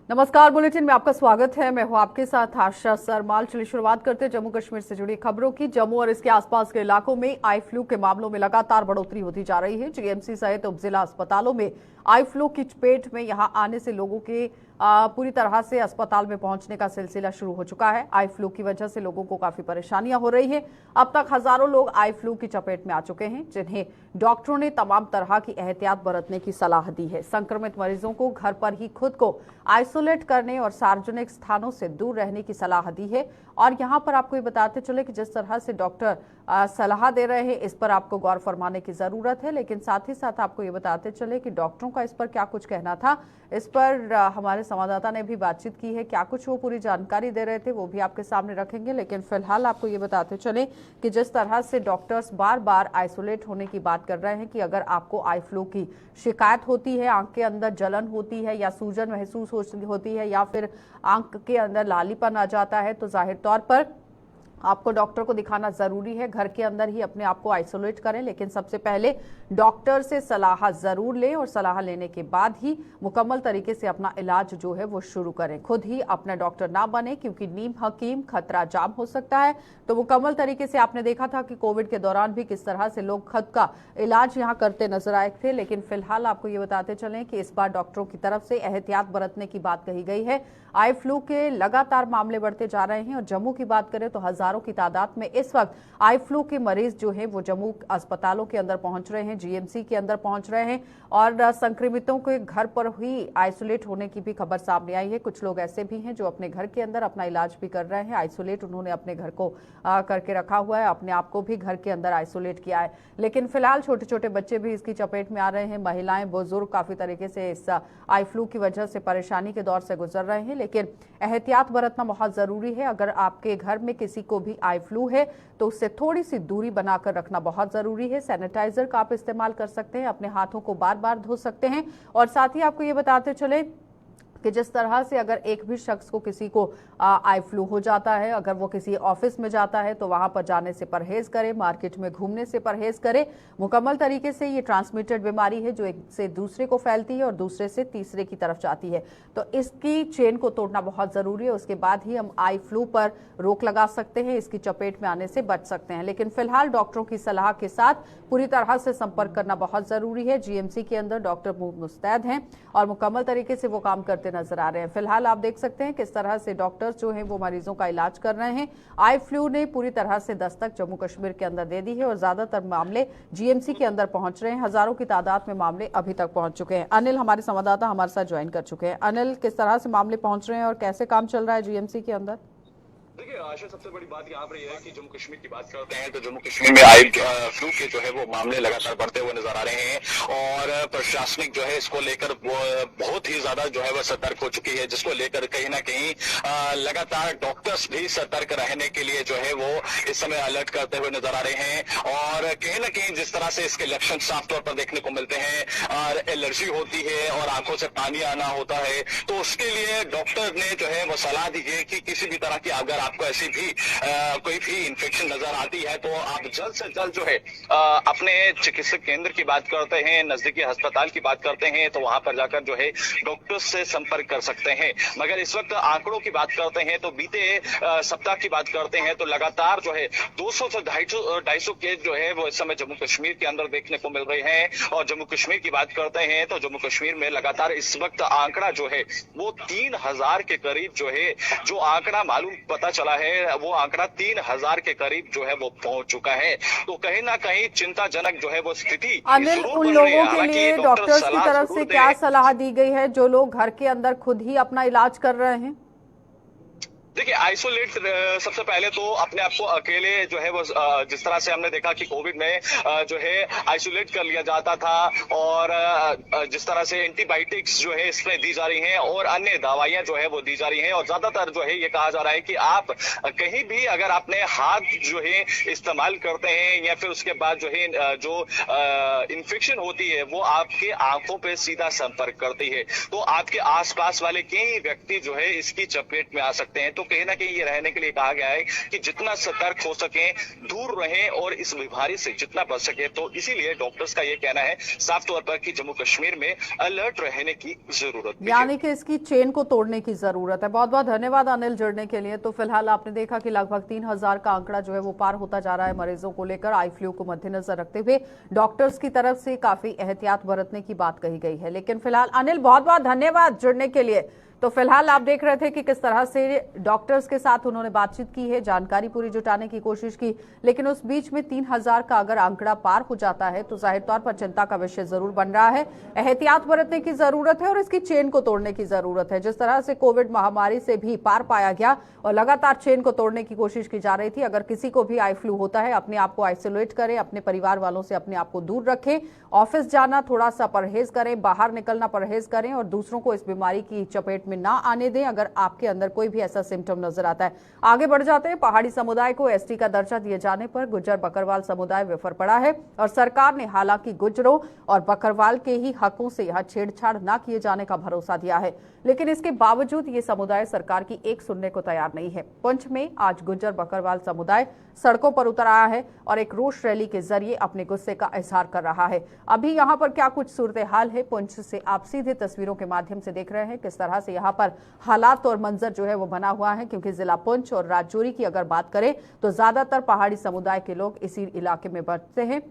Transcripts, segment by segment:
नमस्कार, बुलेटिन में आपका स्वागत है। मैं हूं आपके साथ आशा सरमाल। चलिए शुरुआत करते हैं जम्मू कश्मीर से जुड़ी खबरों की। जम्मू और इसके आसपास के इलाकों में आई फ्लू के मामलों में लगातार बढ़ोतरी होती जा रही है। जीएमसी सहित उपजिला अस्पतालों में आई फ्लू की चपेट में यहां आने से लोगों के पूरी तरह से अस्पताल में पहुंचने का सिलसिला शुरू हो चुका है। आई फ्लू की वजह से लोगों को काफी परेशानियां हो रही है। अब तक हजारों लोग आई फ्लू की चपेट में आ चुके हैं, जिन्हें डॉक्टरों ने तमाम तरह की एहतियात बरतने की सलाह दी है। संक्रमित मरीजों को घर पर ही खुद को आइसोलेट करने और सार्वजनिक स्थानों से दूर रहने की सलाह दी है। और यहां पर आपको ये बताते चले कि जिस तरह से डॉक्टर सलाह दे रहे हैं, इस पर आपको गौर फरमाने की जरूरत है। लेकिन साथ ही साथ आपको ये बताते चले कि डॉक्टरों का इस पर क्या कुछ कहना था, इस पर हमारे संवाददाता ने भी बातचीत की है। क्या कुछ वो पूरी जानकारी दे रहे थे वो भी आपके सामने रखेंगे। लेकिन फिलहाल आपको ये बताते चले कि जिस तरह से डॉक्टर्स बार बार आइसोलेट होने की बात कर रहे हैं कि अगर आपको आई फ्लू की शिकायत होती है, आंख के अंदर जलन होती है या सूजन महसूस होती है या फिर आंख के अंदर लालीपन आ जाता है, तो जाहिर तौर पर आपको डॉक्टर को दिखाना जरूरी है। घर के अंदर ही अपने आप को आइसोलेट करें, लेकिन सबसे पहले डॉक्टर से सलाह जरूर लें और सलाह लेने के बाद ही मुकम्मल तरीके से अपना इलाज जो है वो शुरू करें। खुद ही अपना डॉक्टर ना बने, क्योंकि नीम हकीम खतरा जाम हो सकता है। तो मुकम्मल तरीके से आपने देखा था कि कोविड के दौरान भी किस तरह से लोग खुद का इलाज यहाँ करते नजर आए थे। लेकिन फिलहाल आपको ये बताते चलें कि इस बार डॉक्टरों की तरफ से एहतियात बरतने की बात कही गई है। आई फ्लू के लगातार मामले बढ़ते जा रहे हैं और जम्मू की बात करें तो हजारों की तादाद में इस वक्त आई फ्लू के मरीज जो है वो जम्मू अस्पतालों के अंदर पहुंच रहे हैं, जीएमसी के अंदर पहुंच रहे हैं और संक्रमितों के घर पर ही आइसोलेट होने की भी खबर सामने आई है। कुछ लोग ऐसे भी हैं जो अपने घर के अंदर अपना इलाज भी कर रहे हैं। आइसोलेट उन्होंने अपने घर को करके रखा हुआ है, अपने आप को भी घर के अंदर आइसोलेट किया है। लेकिन फिलहाल छोटे छोटे बच्चे भी इसकी चपेट में आ रहे हैं। महिलाएं, बुजुर्ग काफी तरीके से इस आई फ्लू की वजह से परेशानी के दौर से गुजर रहे हैं। लेकिन एहतियात बरतना बहुत जरूरी है। अगर आपके घर में किसी को भी आई फ्लू है तो उससे थोड़ी सी दूरी बनाकर रखना बहुत जरूरी है। सैनिटाइजर का आप इस्तेमाल कर सकते हैं, अपने हाथों को बार बार धो सकते हैं। और साथ ही आपको ये बताते चले कि जिस तरह से अगर एक भी शख्स को किसी को आई फ्लू हो जाता है, अगर वो किसी ऑफिस में जाता है तो वहां पर जाने से परहेज करे, मार्केट में घूमने से परहेज करे। मुकम्मल तरीके से ये ट्रांसमिटेड बीमारी है जो एक से दूसरे को फैलती है और दूसरे से तीसरे की तरफ जाती है। तो इसकी चेन को तोड़ना बहुत जरूरी है। उसके बाद ही हम आई फ्लू पर रोक लगा सकते हैं, इसकी चपेट में आने से बच सकते हैं। लेकिन फिलहाल डॉक्टरों की सलाह के साथ पूरी तरह से संपर्क करना बहुत जरूरी है। जीएमसी के अंदर डॉक्टर मुस्तैद हैं और मुकम्मल तरीके से वो काम करते नजर आ रहे हैं। फिलहाल आप देख सकते हैं किस तरह से डॉक्टर्स जो हैं वो मरीजों का इलाज कर रहे हैं। आई फ्लू ने पूरी तरह से दस्तक जम्मू कश्मीर के अंदर दे दी है और ज्यादातर मामले जीएमसी के अंदर पहुंच रहे हैं। हजारों की तादाद में मामले अभी तक पहुंच चुके हैं। अनिल हमारे संवाददाता हमारे साथ ज्वाइन कर चुके हैं। अनिल, किस तरह से मामले पहुंच रहे हैं और कैसे काम चल रहा है जीएमसी के अंदर? देखिए आशा, सबसे बड़ी बात यहाँ पर यह है कि जम्मू कश्मीर की बात करते हैं तो जम्मू कश्मीर में आई फ्लू के जो है वो मामले लगातार बढ़ते हुए नजर आ रहे हैं और प्रशासनिक जो है इसको लेकर बहुत ही ज्यादा जो है वह सतर्क हो चुकी है, जिसको लेकर कहीं ना कहीं लगातार डॉक्टर्स भी सतर्क रहने के लिए जो है वो इस समय अलर्ट करते हुए नजर आ रहे हैं। और कहीं ना कहीं जिस तरह से इसके लक्षण साफ तौर पर देखने को मिलते हैं और एलर्जी होती है और आंखों से पानी आना होता है, तो उसके लिए डॉक्टर ने जो है वो सलाह दी है कि किसी भी तरह की अगर आपको ऐसी भी कोई भी इन्फेक्शन नजर आती है तो आप जल्द से जल्द जो है अपने चिकित्सक केंद्र की बात करते हैं, नजदीकी अस्पताल की बात करते हैं, तो वहां पर जाकर जो है डॉक्टर से संपर्क कर सकते हैं। मगर इस वक्त आंकड़ों की बात करते हैं तो बीते सप्ताह की बात करते हैं तो लगातार जो है 200 से 250 केस जो है वो इस समय जम्मू कश्मीर के अंदर देखने को मिल रहे हैं। और जम्मू कश्मीर की बात करते हैं तो जम्मू कश्मीर में लगातार इस वक्त आंकड़ा जो है वो 3000 के करीब जो है, जो आंकड़ा मालूम पता चला है वो आंकड़ा 3000 के करीब जो है वो पहुंच चुका है। तो कहीं ना कहीं चिंताजनक जो है वो स्थिति अनिल, उन लोगों के लिए डॉक्टर्स की तरफ से क्या सलाह दी गई है जो लोग घर के अंदर खुद ही अपना इलाज कर रहे हैं? देखिए आइसोलेट सबसे पहले तो अपने आप को अकेले जो है वो जिस तरह से हमने देखा कि कोविड में जो है आइसोलेट कर लिया जाता था और जिस तरह से एंटीबायोटिक्स जो है इसमें दी जा रही हैं और अन्य दवाइयां जो है वो दी जा रही हैं और ज्यादातर जो है ये कहा जा रहा है कि आप कहीं भी अगर आपने हाथ जो है इस्तेमाल करते हैं या फिर उसके बाद जो है जो इन्फेक्शन होती है वो आपके आंखों पे सीधा संपर्क करती है, तो आपके आसपास वाले कई व्यक्ति जो है इसकी चपेट में आ सकते हैं। तो कहीं ना कहीं ये रहने के लिए कहा गया है कि जितना सतर्क हो सके, दूर रहें और इस बीमारी से जितना बच सके। तो इसीलिए डॉक्टर्स का ये कहना है साफ तौर पर कि जम्मू कश्मीर में अलर्ट रहने की जरूरत है, यानी कि इसकी चेन को तोड़ने की जरूरत है। बहुत बहुत धन्यवाद अनिल जुड़ने के लिए। तो फिलहाल आपने देखा कि लगभग 3000 का आंकड़ा जो है वो पार होता जा रहा है मरीजों को लेकर। आई फ्लू को मद्देनजर रखते हुए डॉक्टर्स की तरफ से काफी एहतियात बरतने की बात कही गई है। लेकिन फिलहाल अनिल बहुत बहुत धन्यवाद जुड़ने के लिए। तो फिलहाल आप देख रहे थे कि किस तरह से डॉक्टर्स के साथ उन्होंने बातचीत की है, जानकारी पूरी जुटाने की कोशिश की, लेकिन उस बीच में 3000 का अगर आंकड़ा पार हो जाता है तो जाहिर तौर पर चिंता का विषय जरूर बन रहा है। एहतियात बरतने की जरूरत है और इसकी चेन को तोड़ने की जरूरत है। जिस तरह से कोविड महामारी से भी पार पाया गया और लगातार चेन को तोड़ने की कोशिश की जा रही थी, अगर किसी को भी आई फ्लू होता है अपने आप को आइसोलेट करें, अपने परिवार वालों से अपने आप को दूर रखें, ऑफिस जाना थोड़ा सा परहेज करें, बाहर निकलना परहेज करें और दूसरों को इस बीमारी की चपेट में ना आने दें अगर आपके अंदर कोई भी ऐसा सिम्टम नजर आता है। आगे बढ़ जाते हैं। पहाड़ी समुदाय को एसटी का दर्जा दिए जाने पर गुज्जर बकरवाल समुदाय विफर पड़ा है और सरकार ने हालांकि गुज्जरों और बकरवाल के ही हकों से यहां छेड़छाड़ न किए जाने का भरोसा दिया है, लेकिन इसके बावजूद ये समुदाय सरकार की एक सुनने को तैयार नहीं है। पुंछ में आज गुज्जर बकरवाल समुदाय सड़कों पर उतर आया है और एक रोष रैली के जरिए अपने गुस्से का इजहार कर रहा है। अभी यहाँ पर क्या कुछ सूरत हाल है पुंछ से आप सीधे तस्वीरों के माध्यम से देख रहे हैं किस तरह से यहाँ पर हालात और मंजर जो है वो बना हुआ है, क्योंकि जिला पुंछ और राजौरी की अगर बात करें तो ज्यादातर पहाड़ी समुदाय के लोग इसी इलाके में बसते हैं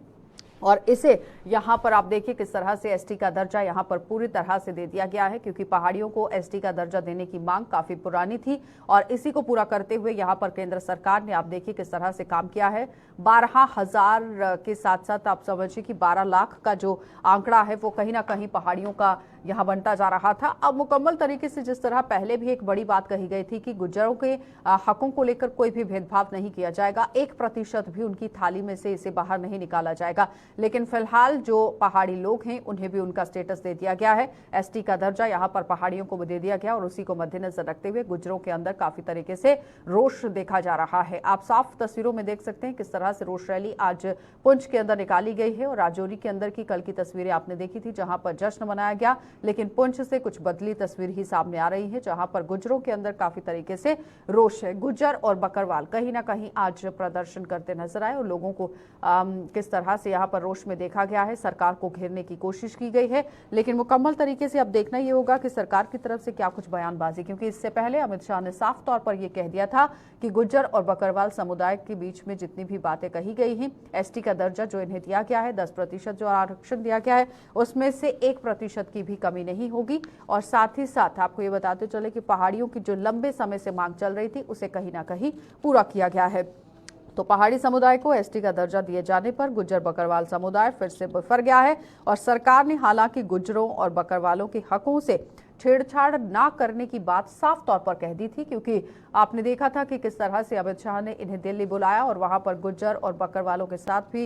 और इसे यहाँ पर आप देखिए किस तरह से एसटी का दर्जा यहाँ पर पूरी तरह से दे दिया गया है, क्योंकि पहाड़ियों को एसटी का दर्जा देने की मांग काफी पुरानी थी और इसी को पूरा करते हुए यहाँ पर केंद्र सरकार ने आप देखिए किस तरह से काम किया है। 12,000 के साथ साथ आप समझिए कि 12 लाख का जो आंकड़ा है वो कहीं ना कहीं पहाड़ियों का यहाँ बनता जा रहा था। अब मुकम्मल तरीके से जिस तरह पहले भी एक बड़ी बात कही गई थी कि गुज्जरों के हकों को लेकर कोई भी भेदभाव नहीं किया जाएगा, 1% भी उनकी थाली में से इसे बाहर नहीं निकाला जाएगा, लेकिन फिलहाल जो पहाड़ी लोग हैं उन्हें भी उनका स्टेटस दे दिया गया है। एसटी का दर्जा यहाँ पर पहाड़ियों को दे दिया गया और उसी को मद्देनजर रखते हुए गुज्जरों के अंदर काफी तरीके से रोष देखा जा रहा है। आप साफ तस्वीरों में देख सकते हैं किस तरह से रोष रैली आज पुंछ के अंदर निकाली गई है और राजौरी के अंदर की कल की तस्वीरें आपने देखी थी जहां पर जश्न मनाया गया, लेकिन पुंछ से कुछ बदली तस्वीर ही सामने आ रही है जहां पर गुज्जरों के अंदर काफी तरीके से रोष है। गुज्जर और बकरवाल कहीं ना कहीं आज प्रदर्शन करते नजर आए और लोगों को किस तरह से यहाँ पर रोष में देखा गया है। सरकार को घेरने की कोशिश की गई है, लेकिन मुकम्मल तरीके से अब देखना ये होगा कि सरकार की तरफ से क्या कुछ बयानबाजी, क्योंकि इससे पहले अमित शाह ने साफ तौर पर यह कह दिया था कि गुज्जर और बकरवाल समुदाय के बीच में जितनी भी बातें कही गई हैं, एसटी का दर्जा जो इन्हें दिया गया है, 10% जो आरक्षण दिया गया है उसमें से 1% की भी कमी नहीं होगी। और साथ ही साथ आपको ये बताते चले कि पहाड़ियों की जो लंबे समय से मांग चल रही थी उसे कहीं ना कहीं पूरा किया गया है। तो पहाड़ी समुदाय को एसटी का दर्जा दिए जाने पर गुज्जर बकरवाल समुदाय फिर से बिफर गया है और सरकार ने हालांकि गुज्जरों और बकरवालों के हकों से छेड़छाड़ ना करने की बात साफ तौर पर कह दी थी, क्योंकि आपने देखा था कि किस तरह से अमित शाह ने इन्हें दिल्ली बुलाया और वहां पर गुज्जर और बकरवालों के साथ भी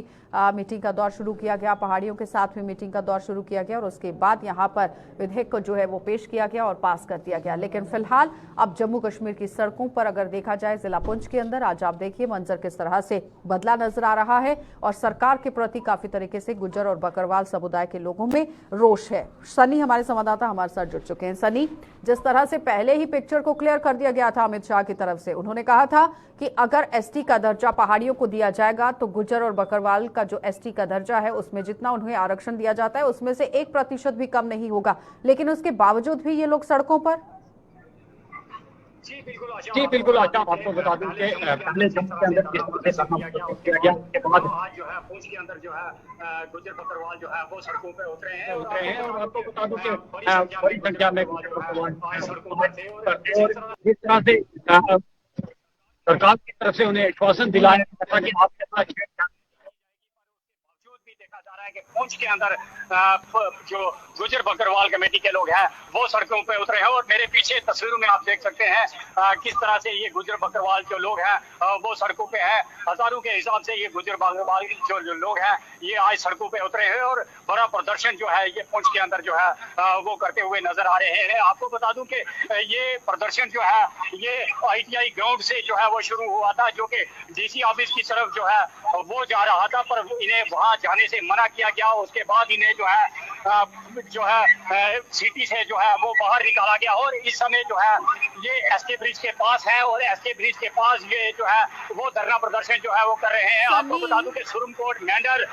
मीटिंग का दौर शुरू किया गया, पहाड़ियों के साथ भी मीटिंग का दौर शुरू किया गया और उसके बाद यहां पर विधेयक को जो है वो पेश किया गया और पास कर दिया गया। लेकिन फिलहाल अब जम्मू कश्मीर की सड़कों पर अगर देखा जाए जिला पुंछ के अंदर आज आप देखिए मंजर किस तरह से बदला नजर आ रहा है और सरकार के प्रति काफी तरीके से गुज्जर और बकरवाल समुदाय के लोगों में रोष है। सनी हमारे संवाददाता हमारे साथ जुड़ चुके हैं। सनी, जिस तरह से पहले ही पिक्चर को क्लियर कर दिया गया था अमित शाह की तरफ से, उन्होंने कहा था कि अगर एसटी का दर्जा पहाड़ियों को दिया जाएगा तो गुज्जर और बकरवाल का जो एसटी का दर्जा है उसमें जितना उन्हें आरक्षण दिया जाता है उसमें से 1% भी कम नहीं होगा, लेकिन उसके बावजूद भी ये लोग सड़कों पर। जी बिल्कुल आशा, आपको बता दूं कि पहले जम्मू के अंदर किया गया उसके बाद आज जो है पुंछ के अंदर जो है गुज्जर बकरवाल जो है वो सड़कों पे उतरे हैं और आपको बता दूं कि बड़ी संख्या में गुज्जर बकरवाल सड़कों पर थे और जिस तरह से सरकार की तरफ से उन्हें आश्वासन दिलाया था कि आपके साथ भी देखा जा रहा है कि पुंछ के अंदर जो गुज्जर बकरवाल कमेटी के लोग हैं वो सड़कों पे उतरे हैं और मेरे पीछे तस्वीरों में आप देख सकते हैं किस तरह से ये गुज्जर बकरवाल जो लोग हैं वो सड़कों पे हैं। हजारों के हिसाब से ये गुज्जर बकरवाल जो लोग हैं ये आज सड़कों पे उतरे हैं और बड़ा प्रदर्शन जो है ये पुंछ के अंदर जो है वो करते हुए नजर आ रहे हैं। आपको बता दूं कि ये प्रदर्शन जो है ये ITI ग्राउंड से जो है वो शुरू हुआ था, जो कि DC ऑफिस की तरफ जो है वो जा रहा था, पर इन्हें वहां जाने से मना किया गया। उसके बाद इन्हें जो है जो है सिटी से जो है वो बाहर निकाला गया और इस समय जो है ये एसके ब्रिज के पास है और एसके ब्रिज के पास ये जो है वो धरना प्रदर्शन जो है वो कर रहे हैं। आपको बता दूं कि सुरमकोट, मेंढर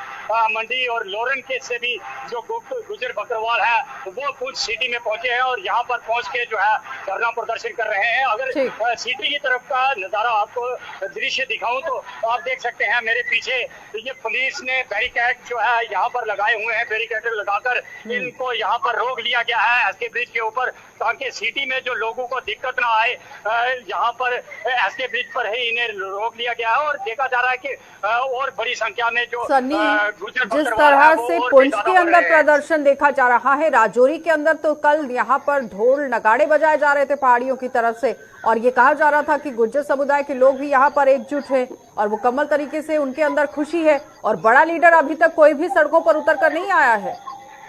मंडी और लोरन के से भी जो गुजर बकरवाल है वो पुंछ सिटी में पहुंचे हैं और यहाँ पर पहुंच के जो है धरना प्रदर्शन कर रहे हैं। अगर सिटी की तरफ का नजारा आपको दृश्य दिखाऊं तो आप देख सकते हैं मेरे पीछे ये पुलिस ने बैरिकेड जो है यहाँ पर लगाए हुए हैं। बैरिकेड लगाकर इनको यहाँ पर रोक लिया गया है एसके ब्रिज के ऊपर, ताकि सिटी में जो लोगों को दिक्कत ना आए। यहाँ पर एसके ब्रिज पर ही इन्हें रोक लिया गया है और देखा जा रहा है कि और बड़ी संख्या में जो जिस तरह से पुंछ के अंदर प्रदर्शन देखा जा रहा है, राजौरी के अंदर तो कल यहाँ पर ढोल नगाड़े बजाए जा रहे थे पहाड़ियों की तरफ से और ये कहा जा रहा था कि गुर्जर समुदाय के लोग भी यहाँ पर एकजुट हैं और मुकम्मल तरीके से उनके अंदर खुशी है और बड़ा लीडर अभी तक कोई भी सड़कों पर उतर कर नहीं आया है।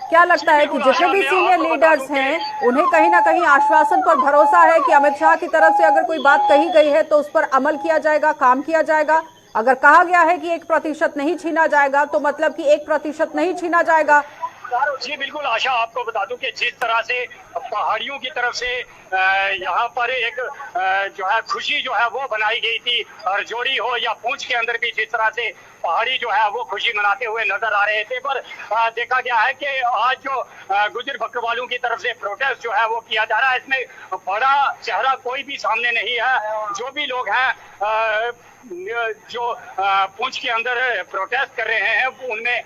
क्या लगता है कि जितने भी सीनियर लीडर्स हैं उन्हें कहीं ना कहीं आश्वासन पर भरोसा है कि अमित शाह की तरफ से अगर कोई बात कही गई है तो उस पर अमल किया जाएगा, काम किया जाएगा? अगर कहा गया है कि 1% नहीं छीना जाएगा तो मतलब कि 1% नहीं छीना जाएगा। जी बिल्कुल आशा, आपको बता दूं कि जिस तरह से पहाड़ियों की तरफ से यहाँ पर एक जो है खुशी जो है वो बनाई गई थी और जोड़ी हो या पुंछ के अंदर भी जिस तरह से पहाड़ी जो है वो खुशी मनाते हुए नजर आ रहे थे, पर देखा गया है कि आज जो गुजर बकरवालों की तरफ से प्रोटेस्ट जो है वो किया जा रहा है, इसमें बड़ा चेहरा कोई भी सामने नहीं है। जो भी लोग हैं जो पुंछ के अंदर प्रोटेस्ट कर रहे हैं उनमें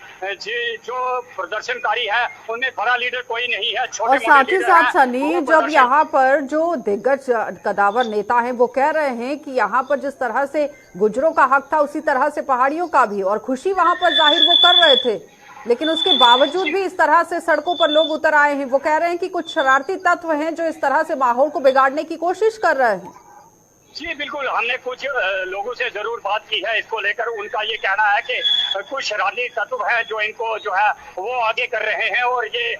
जो प्रदर्शनकारी है उनमें बड़ा लीडर कोई नहीं है, छोटे और साथ ही साथ सनी, जब यहाँ पर जो दिग्गज कदावर नेता हैं वो कह रहे हैं कि यहाँ पर जिस तरह से गुजरों का हक था उसी तरह से पहाड़ियों का भी, और खुशी वहां पर जाहिर वो कर रहे थे, लेकिन उसके बावजूद भी इस तरह से सड़कों पर लोग उतर आए हैं। वो कह रहे हैं कि कुछ शरारती तत्व हैं जो इस तरह से माहौल को बिगाड़ने की कोशिश कर रहे हैं। जी बिल्कुल, हमने कुछ लोगों से जरूर बात की है इसको लेकर। उनका ये कहना है कि कुछ शरारती तत्व है जो इनको जो है वो आगे कर रहे हैं और ये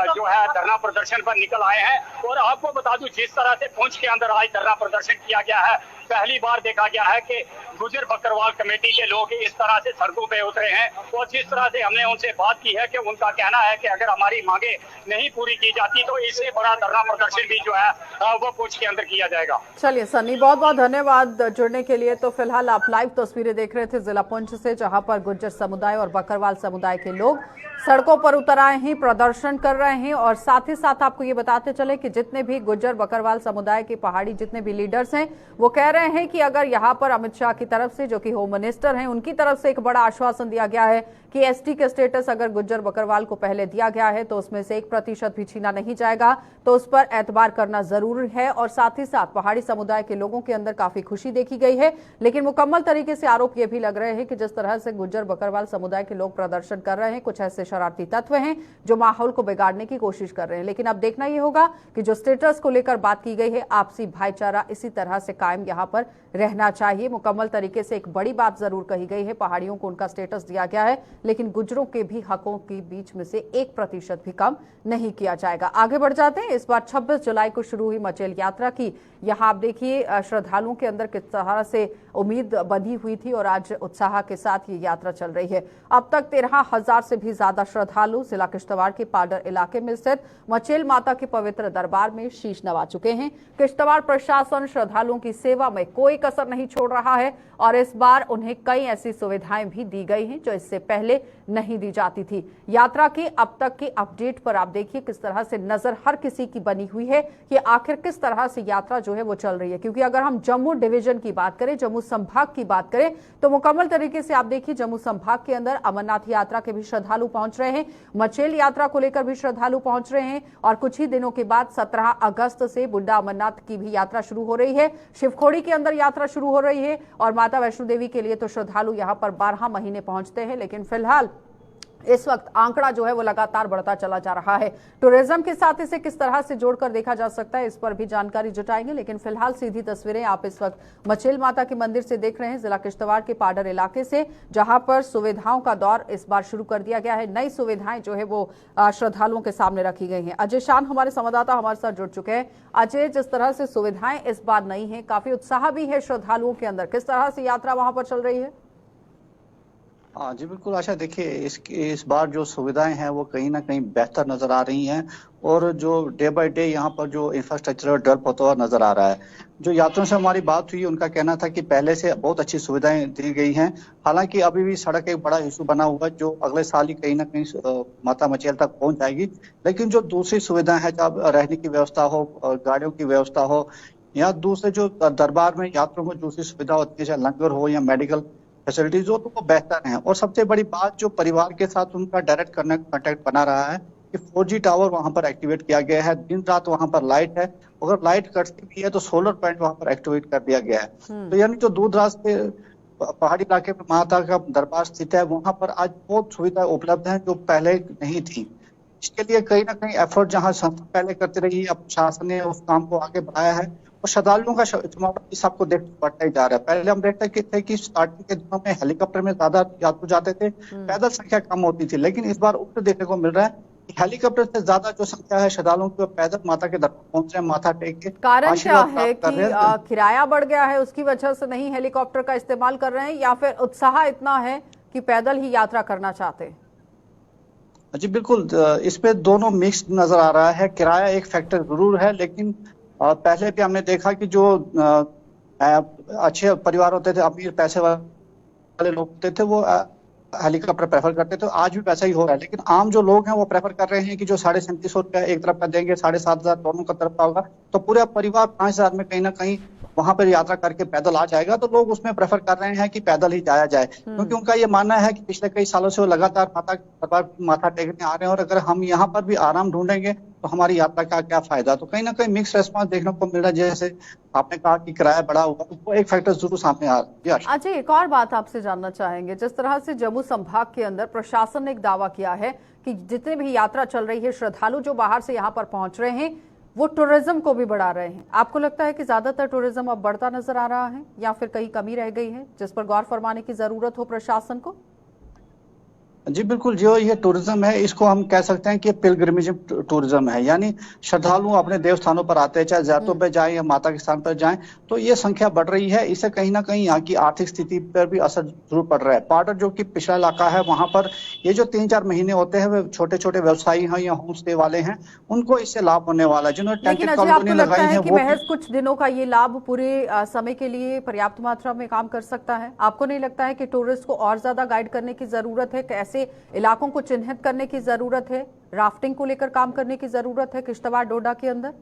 जो है धरना प्रदर्शन पर निकल आए हैं। और आपको बता दूं जिस तरह से पुंछ के अंदर आज धरना प्रदर्शन किया गया है, पहली बार देखा गया है कि गुजर बकरवाल कमेटी के लोग इस तरह से सड़कों पे उतरे हैं। और जिस तरह से हमने उनसे बात की है कि उनका कहना है कि अगर हमारी मांगे नहीं पूरी की जाती तो इससे बड़ा धरना प्रदर्शन भी जो है वो पुंछ के अंदर किया जाएगा। चलिए सनी, बहुत बहुत धन्यवाद जुड़ने के लिए। तो फिलहाल आप लाइव तस्वीरें देख रहे थे जिला पुंछ से, जहां पर गुर्जर समुदाय और बकरवाल समुदाय के लोग सड़कों पर उतर आए हैं, प्रदर्शन कर रहे हैं। और साथ ही साथ आपको ये बताते चले कि जितने भी गुर्जर बकरवाल समुदाय के पहाड़ी जितने भी लीडर्स हैं वो कह रहे हैं कि अगर यहाँ पर अमित शाह की तरफ से, जो कि होम मिनिस्टर हैं, उनकी तरफ से एक बड़ा आश्वासन दिया गया है कि एसटी का स्टेटस अगर गुर्जर बकरवाल को पहले दिया गया है तो उसमें से 1% भी छीना नहीं जाएगा, तो उस पर एतबार करना जरूरी है। और साथ ही साथ पहाड़ी समुदाय के लोगों के अंदर काफी खुशी देखी गई है, लेकिन मुकम्मल तरीके से आरोप ये भी लग रहे हैं कि जिस तरह से गुर्जर बकरवाल समुदाय के लोग प्रदर्शन कर रहे हैं, कुछ ऐसे शरारती तत्व हैं जो माहौल को बिगाड़ने की कोशिश कर रहे हैं। लेकिन अब देखना यह होगा कि जो स्टेटस को लेकर बात की गई है, आपसी भाईचारा इसी तरह से कायम यहाँ पर रहना चाहिए। मुकम्मल तरीके से एक बड़ी बात जरूर कही गई है, पहाड़ियों को उनका स्टेटस दिया गया है, लेकिन गुजरों के भी हकों के बीच में से 1% भी कम नहीं किया जाएगा। आगे बढ़ जाते हैं। इस बार 26 जुलाई को शुरू हुई मचेल यात्रा की यहाँ आप देखिए श्रद्धालुओं के अंदर किस तरह से उम्मीद बंधी हुई थी और आज उत्साह के साथ ये यात्रा चल रही है। अब तक 13,000 से भी ज्यादा श्रद्धालु जिला किश्तवाड़ के पाडर इलाके में स्थित मचेल माता के पवित्र दरबार में शीश नवा चुके हैं। किश्तवाड़ प्रशासन श्रद्धालुओं की सेवा में कोई कसर नहीं छोड़ रहा है और इस बार उन्हें कई ऐसी सुविधाएं भी दी गई हैं जो इससे पहले नहीं दी जाती थी। यात्रा की अब तक की अपडेट पर आप देखिए किस तरह से नजर हर किसी की बनी हुई है कि आखिर किस तरह से यात्रा जो है वो चल रही है। क्योंकि अगर हम जम्मू डिवीजन की बात करें, जम्मू संभाग की बात करें, तो मुकम्मल तरीके से आप देखिए जम्मू संभाग के अंदर अमरनाथ यात्रा के भी श्रद्धालु पहुंच रहे हैं, मचेल यात्रा को लेकर भी श्रद्धालु पहुंच रहे हैं और कुछ ही दिनों के बाद 17 अगस्त से बुड्ढा अमरनाथ की भी यात्रा शुरू हो रही है। शिवखोड़ी के अंदर यात्रा शुरू हो रही है और माता वैष्णो देवी के लिए तो श्रद्धालु यहां पर 12 महीने पहुंचते हैं। लेकिन फिलहाल इस वक्त आंकड़ा जो है वो लगातार बढ़ता चला जा रहा है। टूरिज्म के साथ इसे किस तरह से जोड़कर देखा जा सकता है, इस पर भी जानकारी जुटाएंगे। लेकिन फिलहाल सीधी तस्वीरें आप इस वक्त मचेल माता के मंदिर से देख रहे हैं, जिला किश्तवाड़ के पाडर इलाके से, जहां पर सुविधाओं का दौर इस बार शुरू कर दिया गया है। नई सुविधाएं जो है वो श्रद्धालुओं के सामने रखी गई हैं। अजय शान हमारे संवाददाता हमारे साथ जुड़ चुके हैं। अजय, जिस तरह से सुविधाएं इस बार नई है, काफी उत्साह भी है श्रद्धालुओं के अंदर, किस तरह से यात्रा वहां पर चल रही है? हाँ जी, बिल्कुल आशा। देखिए, इस बार जो सुविधाएं हैं वो कहीं ना कहीं बेहतर नजर आ रही हैं, और जो डे बाय डे यहाँ पर जो इंफ्रास्ट्रक्चर डेवलप होता हुआ नजर आ रहा है। जो यात्रियों से हमारी बात हुई, उनका कहना था कि पहले से बहुत अच्छी सुविधाएं दी गई हैं। हालांकि अभी भी सड़क एक बड़ा इशू बना हुआ है, जो अगले साल ही कहीं ना कहीं माता मचेल तक पहुंच जाएगी। लेकिन जो दूसरी सुविधाएं हैं, जब रहने की व्यवस्था हो, गाड़ियों की व्यवस्था हो, या दूसरे जो दरबार में यात्रियों को दूसरी सुविधा होती है, चाहे लंगर हो या मेडिकल फैसिलिटीज हो, तो वो बेहतर हैं। और सबसे बड़ी बात, जो परिवार के साथ उनका डायरेक्ट कांटेक्ट बना रहा है, कि 4G टावर वहां पर एक्टिवेट किया गया है। दिन रात वहां पर लाइट है, अगर लाइट कटती भी है तो सोलर प्लांट वहां पर एक्टिवेट कर दिया गया है। तो यानी जो दूर दराज के पहाड़ी इलाके में माता का दरबार स्थित है, वहां पर आज बहुत सुविधाएं उपलब्ध हैं जो पहले नहीं थी। इसके लिए कहीं ना कहीं एफर्ट जहां संस्था पहले करती रही, अब शासन ने उस काम को आगे बढ़ाया है, और श्रद्धालुओं का समावट इस सबको देख बढ़ता ही जा रहा है। पहले हम देखते थे कि स्टार्टिंग के दिनों में हेलीकॉप्टर में ज्यादा यात्रु जाते थे, पैदल संख्या कम होती थी। लेकिन इस बार उल्टा देखने को मिल रहा है कि हेलीकॉप्टर से ज्यादा जो संख्या है श्रद्धालुओं की, वो पैदल माता के दरबार पहुंच रहे हैं, माथा टेक के कारण क्या आशीर्वाद है प्राप्त कर कि रहे हैं। किराया बढ़ गया है उसकी वजह से नहीं हेलीकॉप्टर का इस्तेमाल कर रहे हैं, या फिर उत्साह इतना है कि पैदल ही यात्रा करना चाहते हैं? जी बिल्कुल, इस पे दोनों मिक्स नजर आ रहा है। किराया एक फैक्टर जरूर है, लेकिन पहले भी हमने देखा कि जो अच्छे परिवार होते थे, अमीर पैसे वाले लोग होते थे, वो हेलीकॉप्टर प्रेफर करते थे। आज भी वैसा ही हो रहा है। लेकिन आम जो लोग हैं वो प्रेफर कर रहे हैं कि जो 3700 रुपया एक तरफ का देंगे, 7500 दोनों का तरफ का होगा, तो पूरा परिवार 5000 में कहीं ना कहीं वहां पर यात्रा करके पैदल आ जाएगा। तो लोग उसमें प्रेफर कर रहे हैं कि पैदल ही जाया जाए, क्योंकि उनका ये मानना है कि पिछले कई सालों से वो लगातार माथा टेकने आ रहे हैं, और अगर हम यहाँ पर भी आराम ढूंढेंगे तो हमारी यात्रा का क्या फायदा। तो कहीं ना कहीं मिक्स रेस्पॉन्स देखने को मिल रहा है। जैसे आपने कहा कि किराया बढ़ा हुआ, वो एक फैक्टर जरूर सामने आ रहा है। अच्छा, एक और बात आपसे जानना चाहेंगे। जिस तरह से जम्मू संभाग के अंदर प्रशासन ने एक दावा किया है कि जितने भी यात्रा चल रही है, श्रद्धालु जो बाहर से यहाँ पर पहुंच रहे हैं, वो टूरिज्म को भी बढ़ा रहे हैं। आपको लगता है कि ज्यादातर टूरिज्म अब बढ़ता नजर आ रहा है, या फिर कहीं कमी रह गई है जिस पर गौर फरमाने की जरूरत हो प्रशासन को? जी बिल्कुल, जो ये टूरिज्म है, इसको हम कह सकते हैं कि पिलग्रिमेज टूरिज्म है। यानी श्रद्धालु अपने देव स्थानों पर आते हैं, चाहे ज़ियारतों पर जाएं या माता के स्थान पर जाएं, तो ये संख्या बढ़ रही है। इससे कहीं ना कहीं यहाँ की आर्थिक स्थिति पर भी असर जरूर पड़ रहा है। पार्डर जो कि पिछड़ा इलाका है, वहां पर ये जो 3-4 महीने होते हैं, वे छोटे छोटे व्यवसायी हैं या होम स्टे वाले हैं, उनको इससे लाभ होने वाला है। जिन्होंने लेकिन टेंटेड अजय, आपको कॉलोनी लगता लगाई है है, कि वो महज कुछ दिनों का ये लाभ पूरे समय के लिए पर्याप्त मात्रा में काम कर सकता है? आपको नहीं लगता है कि टूरिस्ट को और ज्यादा गाइड करने की जरूरत है, कैसे इलाकों को चिन्हित करने की जरूरत है, राफ्टिंग को लेकर काम करने की जरूरत है किश्तवाड़ डोडा के अंदर?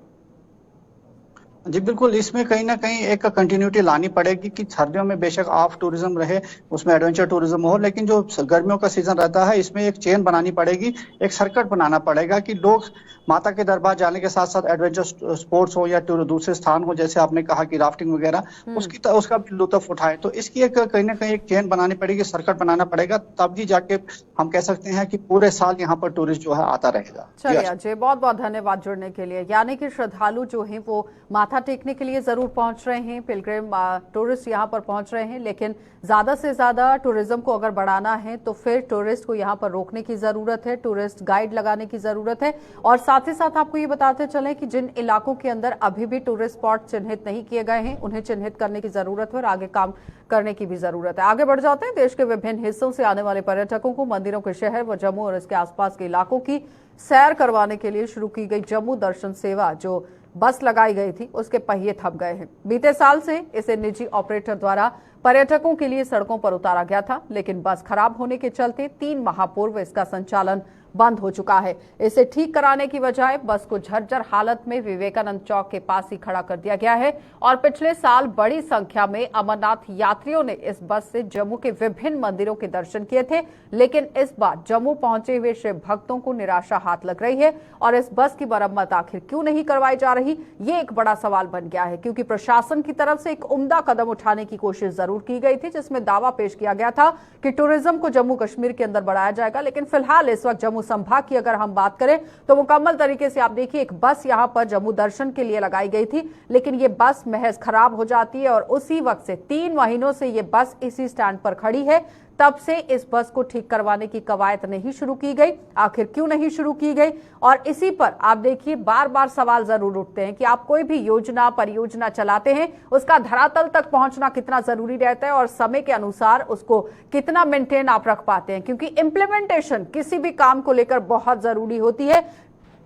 जी बिल्कुल, इसमें कहीं ना कहीं एक कंटिन्यूटी लानी पड़ेगी कि सर्दियों में बेशक ऑफ टूरिज्म रहे, उसमें एडवेंचर टूरिज्म हो, लेकिन जो गर्मियों का सीजन रहता है, इसमें एक चेन बनानी पड़ेगी, एक सर्किट बनाना पड़ेगा कि लोग माता के दरबार जाने के साथ साथ एडवेंचर स्पोर्ट्स हो या दूसरे स्थान हो, जैसे आपने कहा कि राफ्टिंग वगैरह, उसका भी लुत्फ उठाए। तो इसकी एक कहीं ना कहीं एक चेन बनानी पड़ेगी, सर्किट बनाना पड़ेगा, तब ही जाके हम कह सकते हैं कि पूरे साल यहाँ पर टूरिस्ट जो है आता रहेगा। चलिए अजय, बहुत बहुत धन्यवाद जुड़ने के लिए। यानी कि श्रद्धालु जो हैं वो माथा टेकने के लिए जरूर पहुंच रहे हैं, पिलग्रिम टूरिस्ट यहाँ पर पहुंच रहे हैं, लेकिन ज्यादा से ज्यादा टूरिज्म को अगर बढ़ाना है तो फिर टूरिस्ट को यहाँ पर रोकने की जरूरत है, टूरिस्ट गाइड लगाने की जरूरत है। और साथ ही साथ आपको ये बताते चले कि जिन इलाकों के अंदर अभी भी टूरिस्ट स्पॉट चिन्हित नहीं किए गए हैं, उन्हें चिन्हित करने की जरूरत है और आगे काम करने की भी जरूरत है। आगे बढ़ जाते हैं। देश के विभिन्न हिस्सों से आने वाले पर्यटकों को मंदिरों के शहर व जम्मू और इसके आसपास के इलाकों की सैर करवाने के लिए शुरू की गई जम्मू दर्शन सेवा, जो बस लगाई गई थी, उसके पहिए थम गए हैं। बीते साल से इसे निजी ऑपरेटर द्वारा पर्यटकों के लिए सड़कों पर उतारा गया था, लेकिन बस खराब होने के चलते 3 माह पूर्व इसका संचालन बंद हो चुका है। इसे ठीक कराने की बजाय बस को झज्जर हालत में विवेकानंद चौक के पास ही खड़ा कर दिया गया है। और पिछले साल बड़ी संख्या में अमरनाथ यात्रियों ने इस बस से जम्मू के विभिन्न मंदिरों के दर्शन किए थे, लेकिन इस बार जम्मू पहुंचे हुए शिव भक्तों को निराशा हाथ लग रही है। और इस बस की मरम्मत आखिर क्यों नहीं करवाई जा रही, ये एक बड़ा सवाल बन गया है, क्योंकि प्रशासन की तरफ से एक उम्दा कदम उठाने की कोशिश जरूर की गई थी, जिसमें दावा पेश किया गया था कि टूरिज्म को जम्मू कश्मीर के अंदर बढ़ाया जाएगा। लेकिन फिलहाल इस वक्त जम्मू संभाग की अगर हम बात करें तो मुकम्मल तरीके से आप देखिए, एक बस यहां पर जम्मू दर्शन के लिए लगाई गई थी, लेकिन ये बस महज खराब हो जाती है और उसी वक्त से 3 महीनों से ये बस इसी स्टैंड पर खड़ी है। तब से इस बस को ठीक करवाने की कवायद नहीं शुरू की गई। आखिर क्यों नहीं शुरू की गई? और इसी पर आप देखिए बार बार सवाल जरूर उठते हैं कि आप कोई भी योजना परियोजना चलाते हैं, उसका धरातल तक पहुंचना कितना जरूरी रहता है और समय के अनुसार उसको कितना मेंटेन आप रख पाते हैं, क्योंकि इम्प्लीमेंटेशन किसी भी काम को लेकर बहुत जरूरी होती है।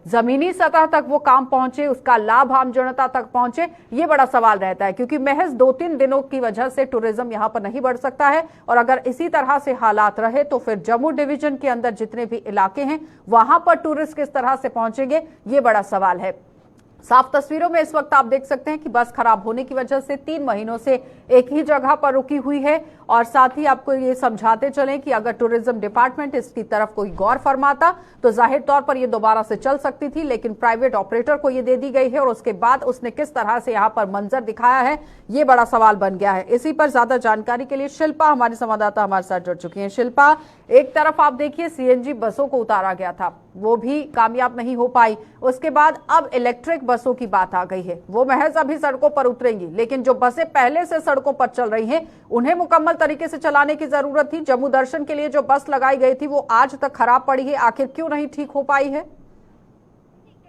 जमीनी सतह तक वो काम पहुंचे, उसका लाभ आम जनता तक पहुंचे, ये बड़ा सवाल रहता है, क्योंकि महज 2-3 दिनों की वजह से टूरिज्म यहां पर नहीं बढ़ सकता है। और अगर इसी तरह से हालात रहे तो फिर जम्मू डिवीजन के अंदर जितने भी इलाके हैं वहां पर टूरिस्ट किस तरह से पहुंचेंगे, ये बड़ा सवाल है। साफ तस्वीरों में इस वक्त आप देख सकते हैं कि बस खराब होने की वजह से 3 महीनों से एक ही जगह पर रुकी हुई है। और साथ ही आपको ये समझाते चलें कि अगर टूरिज्म डिपार्टमेंट इसकी तरफ कोई गौर फरमाता तो जाहिर तौर पर ये दोबारा से चल सकती थी, लेकिन प्राइवेट ऑपरेटर को ये दे दी गई है और उसके बाद उसने किस तरह से यहाँ पर मंजर दिखाया है, ये बड़ा सवाल बन गया है। इसी पर ज्यादा जानकारी के लिए शिल्पा हमारी संवाददाता हमारे साथ जुड़ चुकी हैं। शिल्पा, एक तरफ आप देखिए सीएनजी बसों को उतारा गया था, वो भी कामयाब नहीं हो पाई, उसके बाद अब इलेक्ट्रिक बसों की बात आ गई है, वो महज अभी सड़कों पर उतरेंगी, लेकिन जो बसें पहले से सड़कों पर चल रही हैं उन्हें मुकम्मल तरीके से चलाने की जरूरत थी। जम्मू दर्शन के लिए जो बस लगाई गई थी वो आज तक खराब पड़ी है, आखिर क्यों नहीं ठीक हो पाई है?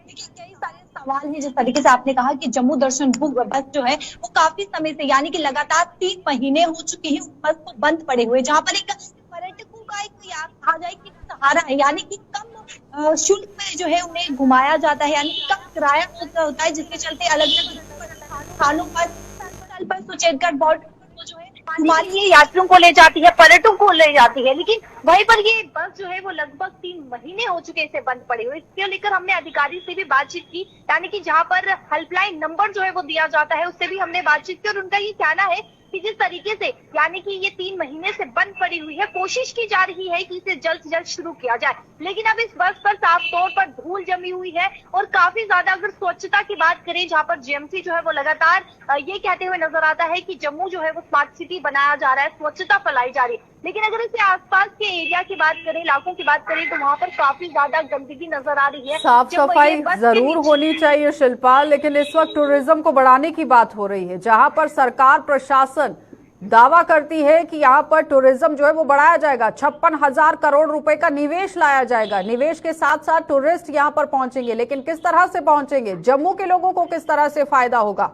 कई सारे सवाल हैं। जिस तरीके से आपने कहा कि जम्मू दर्शन बस जो है वो काफी समय से यानी कि लगातार 3 महीने हो चुके हैं बस को बंद पड़े हुए, जहाँ पर एक पर्यटकों का एक कहा जाए कि सहारा है, यानी कि कम शुल्क में जो है उन्हें घुमाया जाता है, यानी कि कम किराया होता है, जिसके चलते अलग अलग स्थानों पर सुचेतगढ़ बॉर्डर जो है हमारी यात्रियों को ले जाती है, पर्यटकों को ले जाती है, लेकिन वहीं पर ये बस जो है वो लगभग 3 महीने हो चुके इसे बंद पड़े हुए। इसके लेकर हमने अधिकारी से भी बातचीत की, यानी कि जहाँ पर हेल्पलाइन नंबर जो है वो दिया जाता है उससे भी हमने बातचीत की और उनका ये कहना है कि जिस तरीके से यानी कि ये 3 महीने से बंद पड़ी हुई है, कोशिश की जा रही है कि इसे जल्द से जल्द शुरू किया जाए, लेकिन अब इस बस पर साफ तौर पर धूल जमी हुई है और काफी ज्यादा अगर स्वच्छता की बात करें, जहां पर जेएमसी जो है वो लगातार ये कहते हुए नजर आता है कि जम्मू जो है वो स्मार्ट सिटी बनाया जा रहा है, स्वच्छता फैलाई जा रही है, लेकिन अगर इसे आसपास के एरिया की बात करें, इलाकों की बात करें, तो वहां पर काफी ज्यादा गंदगी नजर आ रही है। साफ सफाई जरूर होनी चाहिए शिल्पा, लेकिन इस वक्त टूरिज्म को बढ़ाने की बात हो रही है, जहां पर सरकार प्रशासन दावा करती है कि यहाँ पर टूरिज्म जो है वो बढ़ाया जाएगा, 56,000 करोड़ रुपए का निवेश लाया जाएगा, निवेश के साथ साथ टूरिस्ट यहाँ पर पहुंचेंगे, लेकिन किस तरह से पहुंचेंगे, जम्मू के लोगों को किस तरह से फायदा होगा?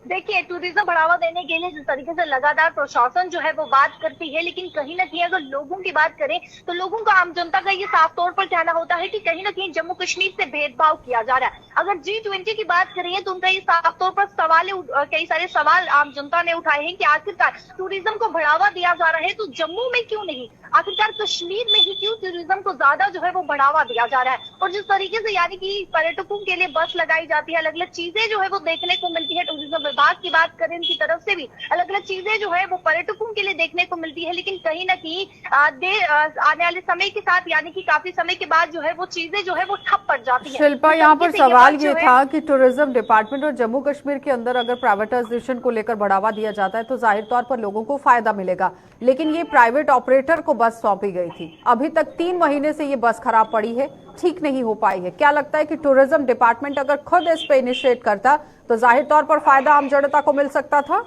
देखिए, टूरिज्म बढ़ावा देने के लिए जिस तरीके से लगातार प्रशासन जो है वो बात करती है, लेकिन कहीं ना कहीं अगर लोगों की बात करें तो लोगों का, आम जनता का ये साफ तौर पर कहना होता है कि कहीं ना कहीं जम्मू कश्मीर से भेदभाव किया जा रहा है। अगर G20 की बात करें तो उनका ये साफ तौर पर कई सारे सवाल आम जनता ने उठाए हैं कि आखिरकार टूरिज्म को बढ़ावा दिया जा रहा है तो जम्मू में क्यों नहीं, आखिरकार कश्मीर में ही क्यों टूरिज्म को ज्यादा जो है वो बढ़ावा दिया जा रहा है। और जिस तरीके से यानी कि पर्यटकों के लिए बस लगाई जाती है, अलग अलग चीजें जो है वो देखने को मिलती है, टूरिज्म विभाग की बात करें उनकी तरफ से भी अलग अलग चीजें जो है वो पर्यटकों के लिए देखने को मिलती है, लेकिन कहीं ना कहीं आने वाले समय के साथ यानी कि काफी समय के बाद जो है वो चीजें जो है वो ठप पड़ जाती है। शिल्पा, यहाँ पर सवाल ये था कि टूरिज्म डिपार्टमेंट और जम्मू कश्मीर के अंदर अगर प्राइवेटाइजेशन को लेकर बढ़ावा दिया जाता है तो जाहिर तौर पर लोगों को फायदा मिलेगा, लेकिन ये प्राइवेट ऑपरेटर को बस सौंपी गई थी, अभी तक 3 महीने से ये बस खराब पड़ी है, ठीक नहीं हो पाई है। क्या लगता है कि टूरिज्म डिपार्टमेंट अगर खुद इस पे इनिशिएट करता तो जाहिर तौर पर फायदा आम जनता को मिल सकता था?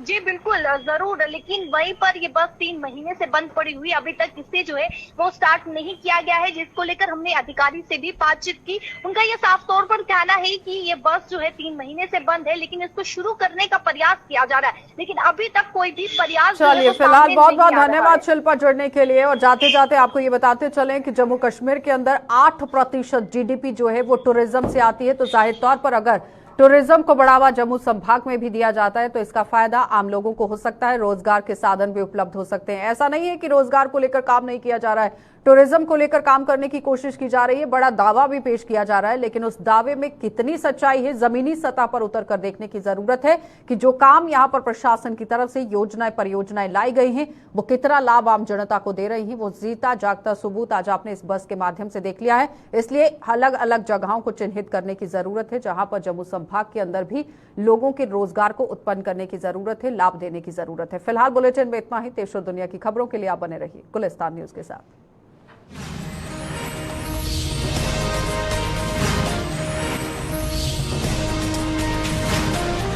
जी बिल्कुल, जरूर, लेकिन वहीं पर ये बस 3 महीने से बंद पड़ी हुई, अभी तक इसे जो है वो स्टार्ट नहीं किया गया है, जिसको लेकर हमने अधिकारी से भी बातचीत की। उनका ये साफ तौर पर कहना है कि ये बस जो है 3 महीने से बंद है, लेकिन इसको शुरू करने का प्रयास किया जा रहा है, लेकिन अभी तक कोई भी प्रयास। चलिए, फिलहाल बहुत बहुत धन्यवाद शिल्पा जुड़ने के लिए। और जाते जाते आपको ये बताते चलें कि जम्मू कश्मीर के अंदर 8% GDP जो है वो टूरिज्म से आती है, तो जाहिर तौर पर अगर टूरिज्म को बढ़ावा जम्मू संभाग में भी दिया जाता है तो इसका फायदा आम लोगों को हो सकता है, रोजगार के साधन भी उपलब्ध हो सकते हैं। ऐसा नहीं है कि रोजगार को लेकर काम नहीं किया जा रहा है, टूरिज्म को लेकर काम करने की कोशिश की जा रही है, बड़ा दावा भी पेश किया जा रहा है, लेकिन उस दावे में कितनी सच्चाई है, जमीनी सतह पर उतरकर देखने की जरूरत है कि जो काम यहां पर प्रशासन की तरफ से योजनाएं परियोजनाएं लाई गई हैं वो कितना लाभ आम जनता को दे रही हैं। वो जीता जागता सबूत आज आपने इस बस के माध्यम से देख लिया है, इसलिए अलग अलग जगहों को चिन्हित करने की जरूरत है जहां पर जम्मू संभाग के अंदर भी लोगों के रोजगार को उत्पन्न करने की जरूरत है, लाभ देने की जरूरत है। फिलहाल बुलेटिन में इतना ही। देश और दुनिया की खबरों के लिए आप बने रहिए गुलिस्तान न्यूज के साथ।